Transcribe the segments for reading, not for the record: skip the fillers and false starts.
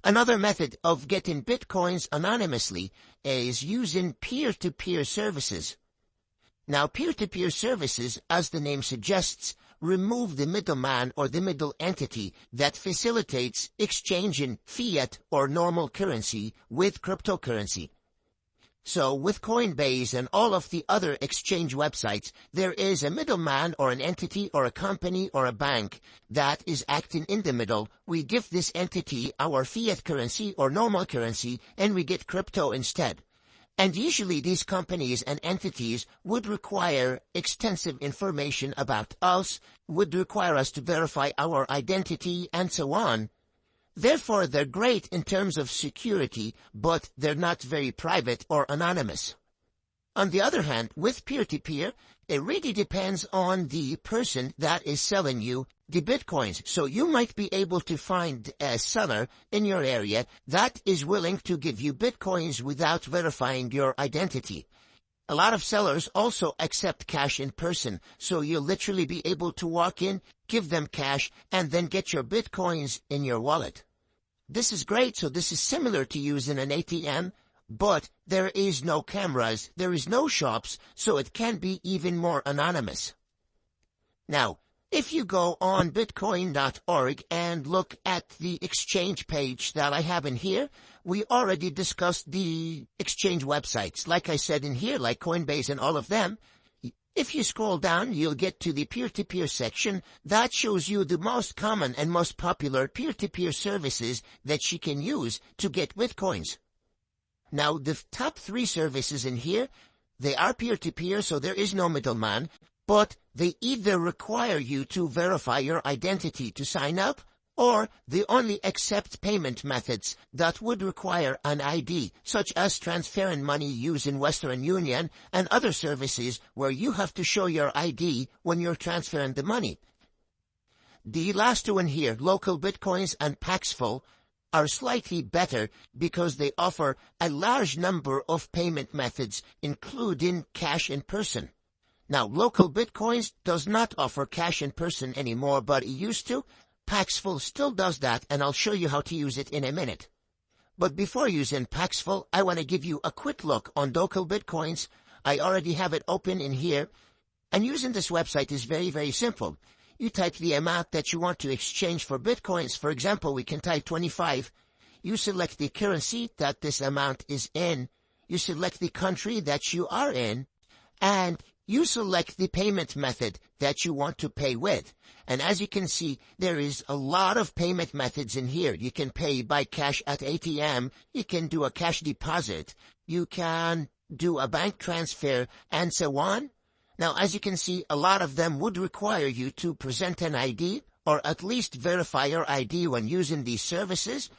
Another method of getting Bitcoins anonymously is using peer-to-peer services. Now, peer-to-peer services, as the name suggests, remove the middleman or the middle entity that facilitates exchanging fiat or normal currency with cryptocurrency. So with Coinbase and all of the other exchange websites, there is a middleman or an entity or a company or a bank that is acting in the middle. We give this entity our fiat currency or normal currency and we get crypto instead. And usually these companies and entities would require extensive information about us, would require us to verify our identity and so on. Therefore, they're great in terms of security, but they're not very private or anonymous. On the other hand, with peer-to-peer, it really depends on the person that is selling you the Bitcoins. So you might be able to find a seller in your area that is willing to give you Bitcoins without verifying your identity. A lot of sellers also accept cash in person, so you'll literally be able to walk in, give them cash, and then get your Bitcoins in your wallet. This is great, so this is similar to using an ATM, but there is no cameras, there is no shops, so it can be even more anonymous. Now, if you go on bitcoin.org and look at the exchange page that I have in here, we already discussed the exchange websites, like I said in here, like Coinbase and all of them. If you scroll down, you'll get to the peer-to-peer section. That shows you the most common and most popular peer-to-peer services that you can use to get Bitcoins. Now, the top 3 services in here, they are peer-to-peer, so there is no middleman, but they either require you to verify your identity to sign up, or they only accept payment methods that would require an ID, such as transferring money using Western Union and other services where you have to show your ID when you're transferring the money. The last 2 in here, LocalBitcoins and Paxful, are slightly better because they offer a large number of payment methods, including cash in person. Now, LocalBitcoins does not offer cash in person anymore, but it used to. Paxful still does that, and I'll show you how to use it in a minute. But before using Paxful, I want to give you a quick look on LocalBitcoins. I already have it open in here, and using this website is very, very simple. You type the amount that you want to exchange for Bitcoins. For example, we can type 25. You select the currency that this amount is in. You select the country that you are in, and you select the payment method that you want to pay with. And as you can see, there is a lot of payment methods in here. You can pay by cash at ATM. You can do a cash deposit. You can do a bank transfer and so on. Now, as you can see, a lot of them would require you to present an ID or at least verify your ID when using these services.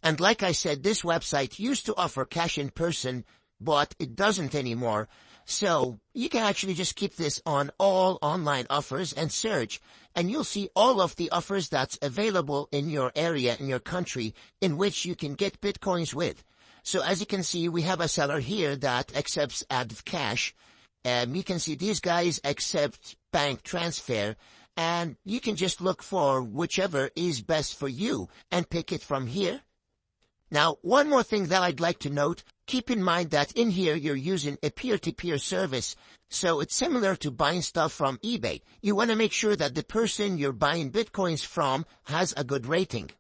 And like I said, this website used to offer cash in person, but it doesn't anymore. So you can actually just keep this on all online offers and search, and you'll see all of the offers that's available in your area, in your country, in which you can get Bitcoins with. So as you can see, we have a seller here that accepts out of cash. You can see these guys accept bank transfer, and you can just look for whichever is best for you and pick it from here. Now, one more thing that I'd like to note, keep in mind that in here you're using a peer-to-peer service, so it's similar to buying stuff from eBay. You want to make sure that the person you're buying Bitcoins from has a good rating.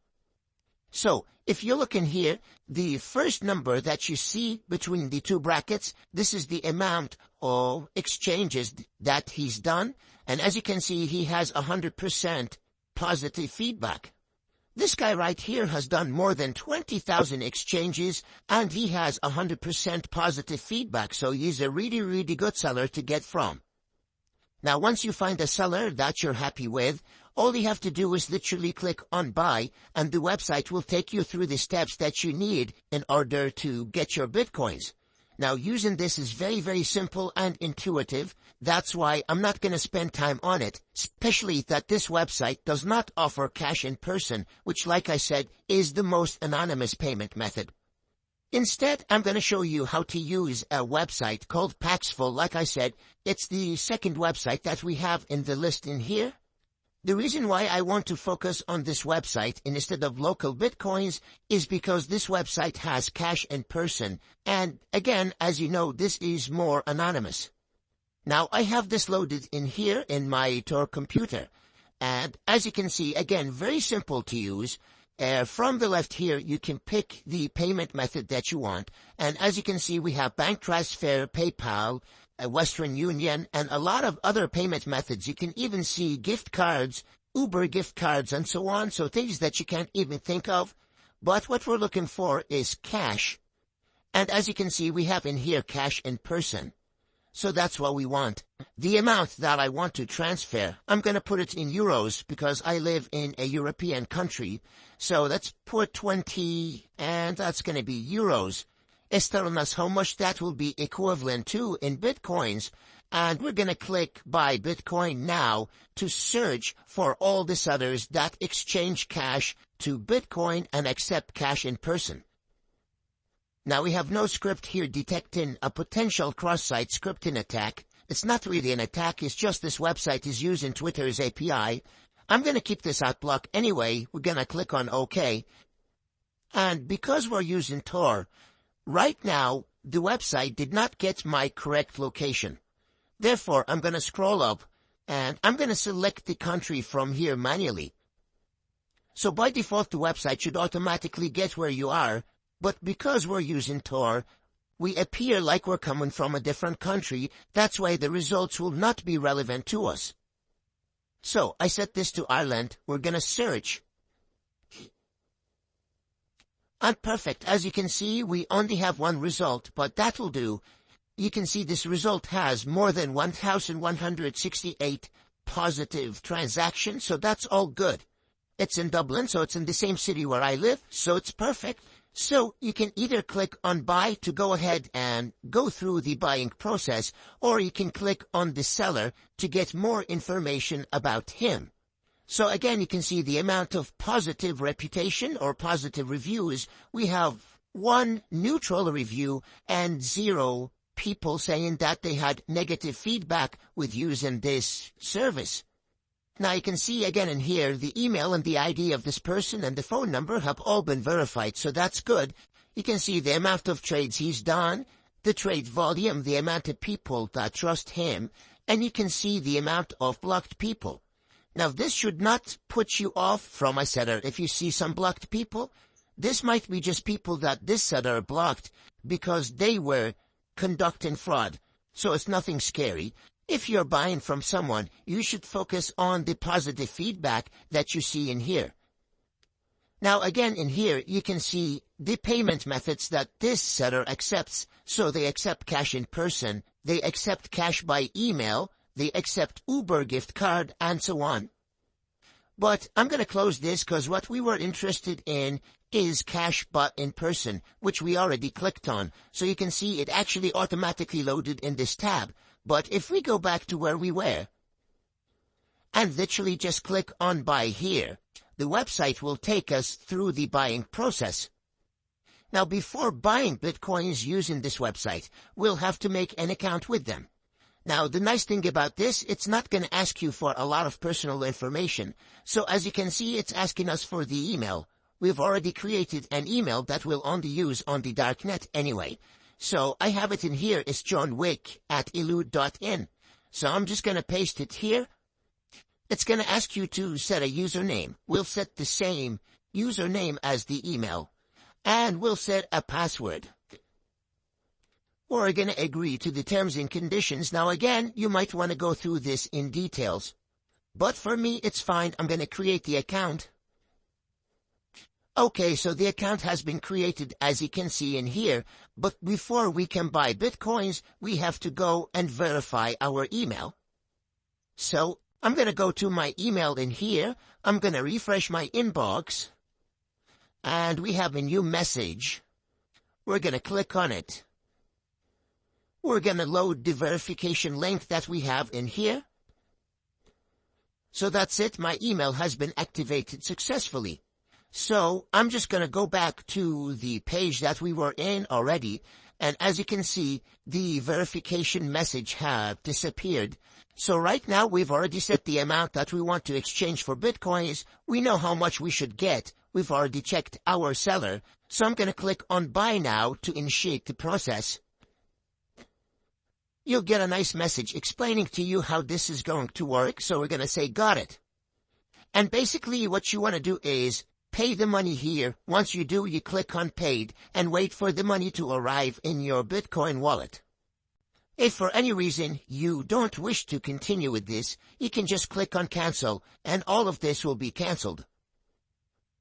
So, if you look in here, the first number that you see between the 2 brackets, this is the amount of exchanges that he's done, and as you can see, he has 100% positive feedback. This guy right here has done more than 20,000 exchanges, and he has 100% positive feedback, so he's a really, really good seller to get from. Now, once you find a seller that you're happy with, all you have to do is literally click on buy, and the website will take you through the steps that you need in order to get your Bitcoins. Now, using this is very, very simple and intuitive. That's why I'm not going to spend time on it, especially that this website does not offer cash in person, which, like I said, is the most anonymous payment method. Instead, I'm going to show you how to use a website called Paxful. Like I said, it's the second website that we have in the list in here. The reason why I want to focus on this website instead of local bitcoins is because this website has cash in person, and again, as you know, this is more anonymous. Now, I have this loaded in here in my Tor computer, and as you can see, again, very simple to use. From the left here, you can pick the payment method that you want, and as you can see, we have bank transfer, PayPal, Western Union, and a lot of other payment methods. You can even see gift cards, Uber gift cards, and so on, so things that you can't even think of. But what we're looking for is cash. And as you can see, we have in here cash in person. So that's what we want. The amount that I want to transfer, I'm going to put it in euros because I live in a European country. So let's put 20, and that's going to be euros. It's telling us how much that will be equivalent to in bitcoins. And we're going to click buy Bitcoin now to search for all the sellers that exchange cash to Bitcoin and accept cash in person. Now we have no script here detecting a potential cross-site scripting attack. It's not really an attack, it's just this website is using Twitter's API. I'm going to keep this out block anyway. We're going to click on OK. And because we're using Tor, right now, the website did not get my correct location. Therefore, I'm going to scroll up, and I'm going to select the country from here manually. So by default, the website should automatically get where you are, but because we're using Tor, we appear like we're coming from a different country. That's why the results will not be relevant to us. So I set this to Ireland. We're going to search. And perfect. As you can see, we only have one result, but that will do. You can see this result has more than 1,168 positive transactions, so that's all good. It's in Dublin, so it's in the same city where I live, so it's perfect. So you can either click on buy to go ahead and go through the buying process, or you can click on the seller to get more information about him. So again, you can see the amount of positive reputation or positive reviews. We have 1 neutral review and 0 people saying that they had negative feedback with using this service. Now you can see again in here, the email and the ID of this person and the phone number have all been verified, so that's good. You can see the amount of trades he's done, the trade volume, the amount of people that trust him, and you can see the amount of blocked people. Now this should not put you off from a seller. If you see some blocked people, this might be just people that this seller blocked because they were conducting fraud. So it's nothing scary. If you're buying from someone, you should focus on the positive feedback that you see in here. Now again in here, you can see the payment methods that this seller accepts. So they accept cash in person, they accept cash by email, they accept Uber gift card, and so on. But I'm going to close this because what we were interested in is cash but in person, which we already clicked on. So you can see it actually automatically loaded in this tab. But if we go back to where we were and literally just click on buy here, the website will take us through the buying process. Now before buying Bitcoins using this website, we'll have to make an account with them. Now, the nice thing about this, it's not going to ask you for a lot of personal information. So as you can see, it's asking us for the email. We've already created an email that we'll only use on the darknet anyway. So I have it in here. It's johnwick@elude.in. So I'm just going to paste it here. It's going to ask you to set a username. We'll set the same username as the email. And we'll set a password. We're going to agree to the terms and conditions. Now again, you might want to go through this in details. But for me, it's fine. I'm going to create the account. Okay, so the account has been created as you can see in here. But before we can buy Bitcoins, we have to go and verify our email. So I'm going to go to my email in here. I'm going to refresh my inbox. And we have a new message. We're going to click on it. We're going to load the verification link that we have in here. So that's it. My email has been activated successfully. So I'm just going to go back to the page that we were in already. And as you can see, the verification message has disappeared. So right now we've already set the amount that we want to exchange for Bitcoins. We know how much we should get. We've already checked our seller. So I'm going to click on buy now to initiate the process. You'll get a nice message explaining to you how this is going to work. So we're going to say got it. And basically what you want to do is pay the money here. Once you do, you click on paid and wait for the money to arrive in your Bitcoin wallet. If for any reason you don't wish to continue with this, you can just click on cancel and all of this will be canceled.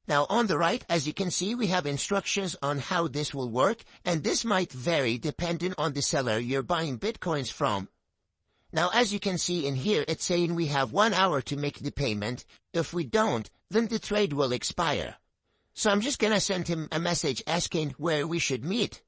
Now on the right, as you can see, we have instructions on how this will work, and this might vary depending on the seller you're buying Bitcoins from. Now as you can see in here, it's saying we have 1 hour to make the payment. If we don't, then the trade will expire. So I'm just gonna send him a message asking where we should meet.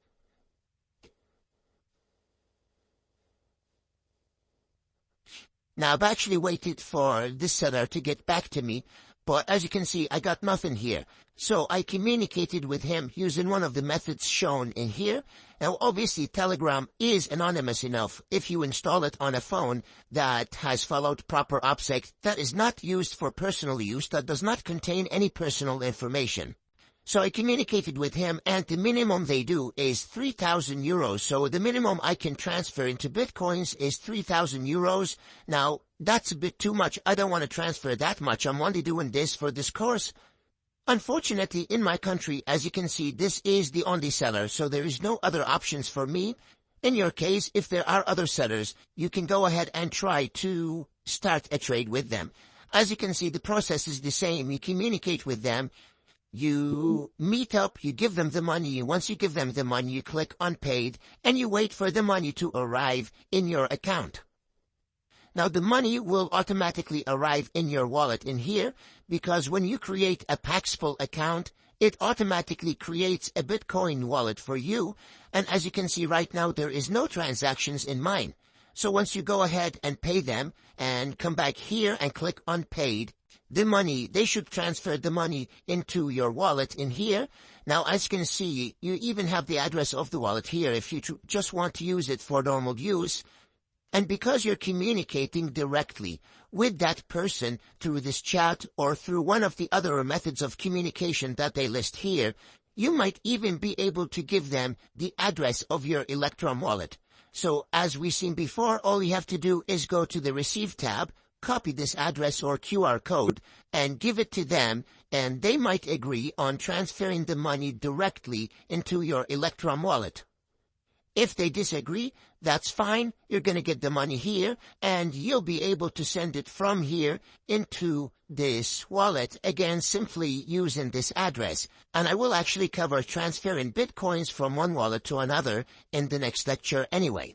Now I've actually waited for this seller to get back to me, but as you can see, I got nothing here. So I communicated with him using one of the methods shown in here. Now obviously Telegram is anonymous enough if you install it on a phone that has followed proper OPSEC, that is not used for personal use, that does not contain any personal information. So I communicated with him, and the minimum they do is 3,000 euros. So the minimum I can transfer into Bitcoins is 3,000 euros. Now, that's a bit too much. I don't want to transfer that much. I'm only doing this for this course. Unfortunately, in my country, as you can see, this is the only seller, so there is no other options for me. In your case, if there are other sellers, you can go ahead and try to start a trade with them. As you can see, the process is the same. You communicate with them. You meet up, you give them the money. Once you give them the money, you click on paid, and you wait for the money to arrive in your account. Now, the money will automatically arrive in your wallet in here, because when you create a Paxful account, it automatically creates a Bitcoin wallet for you. And as you can see right now, there is no transactions in mine. So once you go ahead and pay them and come back here and click on paid, the money, they should transfer the money into your wallet in here. Now, as you can see, you even have the address of the wallet here if you just want to use it for normal use. And because you're communicating directly with that person through this chat or through one of the other methods of communication that they list here, you might even be able to give them the address of your Electrum wallet. So, as we've seen before, all you have to do is go to the Receive tab, copy this address or QR code, and give it to them, and they might agree on transferring the money directly into your Electrum wallet. If they disagree, that's fine. You're going to get the money here, and you'll be able to send it from here into this wallet, again, simply using this address. And I will actually cover transferring Bitcoins from one wallet to another in the next lecture anyway.